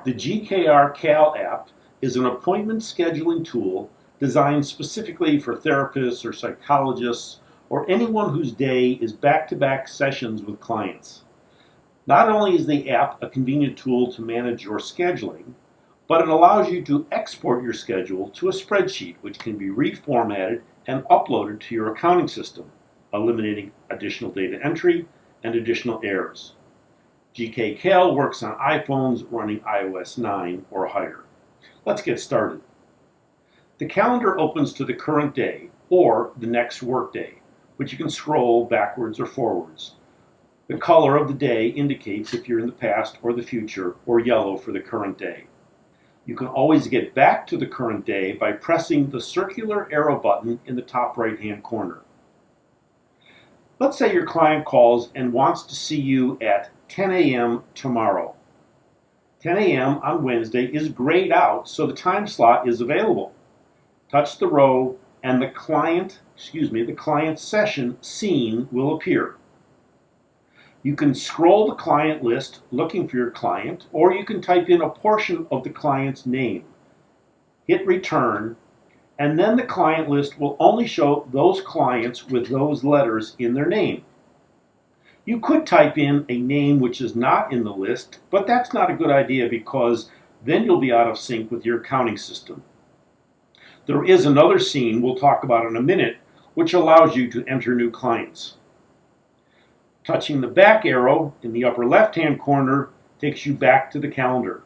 The GKRCal app is an appointment scheduling tool designed specifically for therapists or psychologists or anyone whose day is back-to-back sessions with clients. Not only is the app a convenient tool to manage your scheduling, but it allows you to export your schedule to a spreadsheet which can be reformatted and uploaded to your accounting system, eliminating additional data entry and additional errors. GKRCal works on iPhones running iOS 9 or higher. Let's get started. The calendar opens to the current day or the next workday, which you can scroll backwards or forwards. The color of the day indicates if you're in the past or the future, or yellow for the current day. You can always get back to the current day by pressing the circular arrow button in the top right-hand corner. Let's say your client calls and wants to see you at 10 a.m. tomorrow. 10 a.m. on Wednesday is grayed out, so the time slot is available. Touch the row and the client session scene will appear. You can scroll the client list looking for your client, or you can type in a portion of the client's name. Hit return, and then the client list will only show those clients with those letters in their name. You could type in a name which is not in the list, but that's not a good idea because then you'll be out of sync with your accounting system. There is another scene we'll talk about in a minute which allows you to enter new clients. Touching the back arrow in the upper left-hand corner takes you back to the calendar.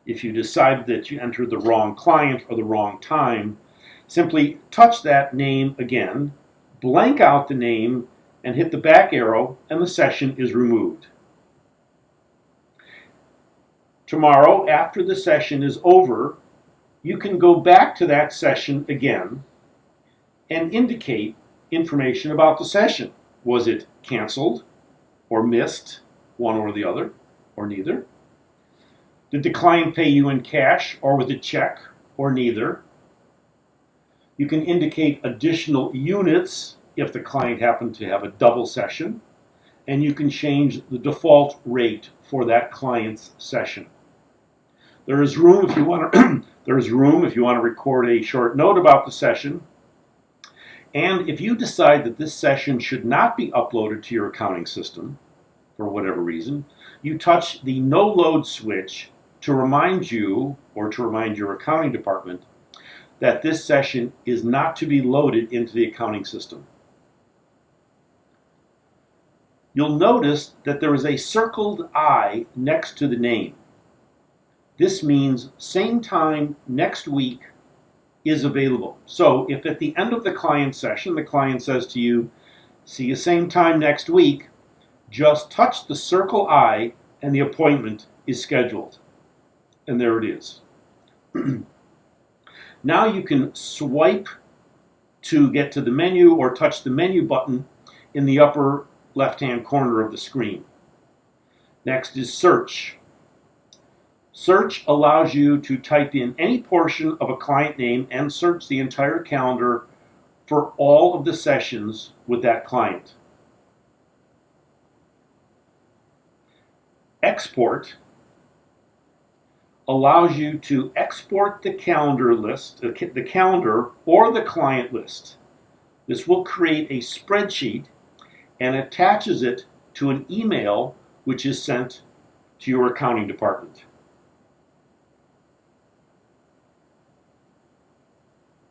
If you decide that you entered the wrong client or the wrong time, simply touch that name again, blank out the name, and hit the back arrow, and the session is removed. Tomorrow, after the session is over, you can go back to that session again and indicate information about the session. Was it canceled or missed, one or the other, or neither? Did the client pay you in cash or with a check, or neither? You can indicate additional units if the client happened to have a double session, and you can change the default rate for that client's session. There is room if you want to record a short note about the session. And if you decide that this session should not be uploaded to your accounting system, for whatever reason, you touch the no load switch to remind you, or to remind your accounting department, that this session is not to be loaded into the accounting system. You'll notice that there is a circled I next to the name. This means same time next week is available. So if at the end of the client session, the client says to you, see you same time next week, just touch the circle I and the appointment is scheduled. And there it is. Now you can swipe to get to the menu or touch the menu button in the upper left-hand corner of the screen. Next is search. Search allows you to type in any portion of a client name and search the entire calendar for all of the sessions with that client. Export allows you to export the calendar list, the calendar or the client list. This will create a spreadsheet and attaches it to an email which is sent to your accounting department.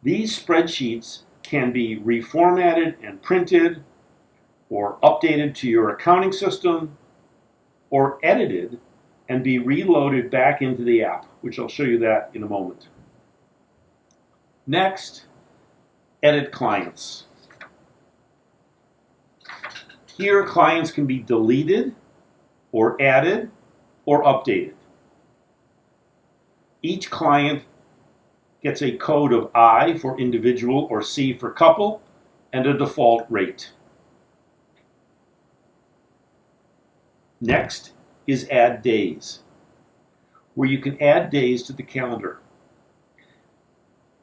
These spreadsheets can be reformatted and printed, or updated to your accounting system, or edited and be reloaded back into the app, which I'll show you that in a moment. Next, edit clients. Here, clients can be deleted, or added, or updated. Each client gets a code of I for individual or C for couple, and a default rate. Next is add days, where you can add days to the calendar.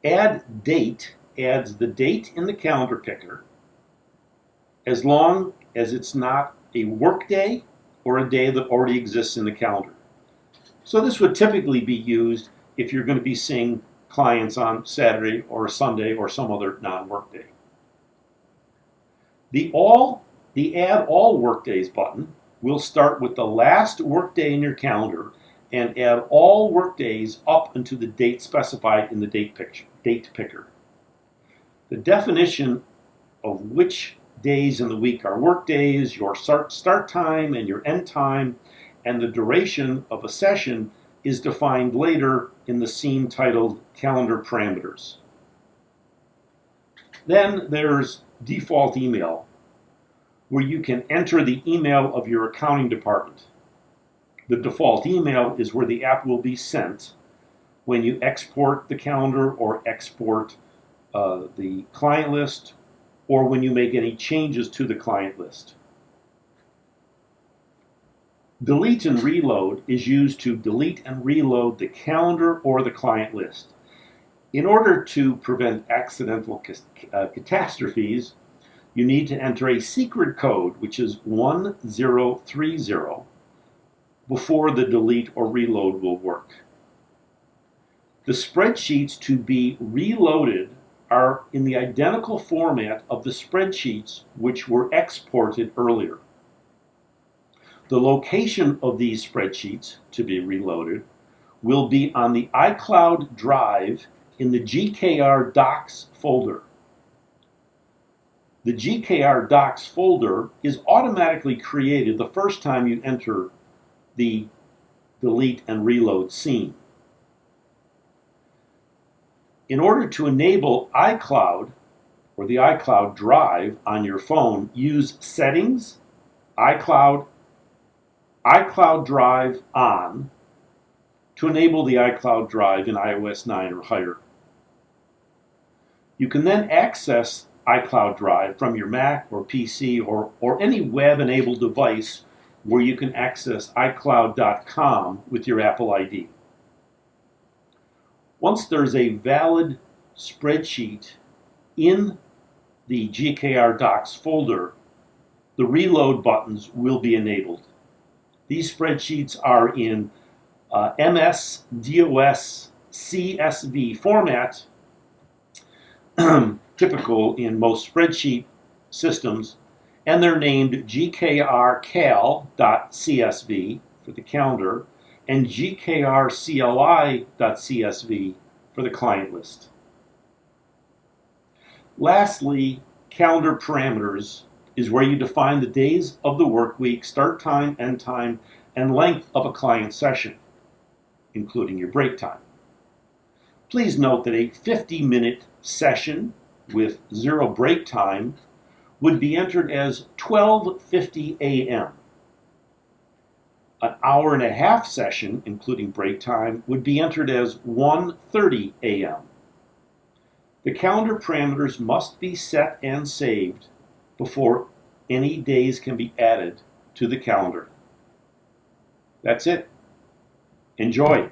Add date adds the date in the calendar picker, as long as it's not a work day or a day that already exists in the calendar. So this would typically be used if you're going to be seeing clients on Saturday or Sunday or some other non-work day. The Add All Workdays button will start with the last workday in your calendar and add all workdays up until the date specified in the date picker. The definition of which days in the week are workdays, your start time and your end time, and the duration of a session is defined later in the scene titled Calendar Parameters. Then there's Default Email, where you can enter the email of your accounting department. The default email is where the app will be sent when you export the calendar or export the client list, or when you make any changes to the client list. Delete and Reload is used to delete and reload the calendar or the client list. In order to prevent accidental catastrophes, you need to enter a secret code, which is 1030, before the delete or reload will work. The spreadsheets to be reloaded are in the identical format of the spreadsheets which were exported earlier. The location of these spreadsheets to be reloaded will be on the iCloud drive in the GKR Docs folder. The GKR Docs folder is automatically created the first time you enter the delete and reload scene. In order to enable iCloud or the iCloud drive on your phone, use Settings, iCloud Drive On to enable the iCloud drive in iOS 9 or higher. You can then access iCloud Drive from your Mac or PC or any web-enabled device where you can access iCloud.com with your Apple ID. Once there's a valid spreadsheet in the GKR Docs folder, the reload buttons will be enabled. These spreadsheets are in MS, DOS, CSV format, typical in most spreadsheet systems, and they're named GKRCal.csv for the calendar and GKRCli.csv for the client list. Lastly, calendar parameters is where you define the days of the work week, start time, end time, and length of a client session, including your break time. Please note that a 50-minute session with 0 break time would be entered as 12:50 a.m. An hour-and-a-half session, including break time, would be entered as 1:30 a.m. The calendar parameters must be set and saved before any days can be added to the calendar. That's it. Enjoy.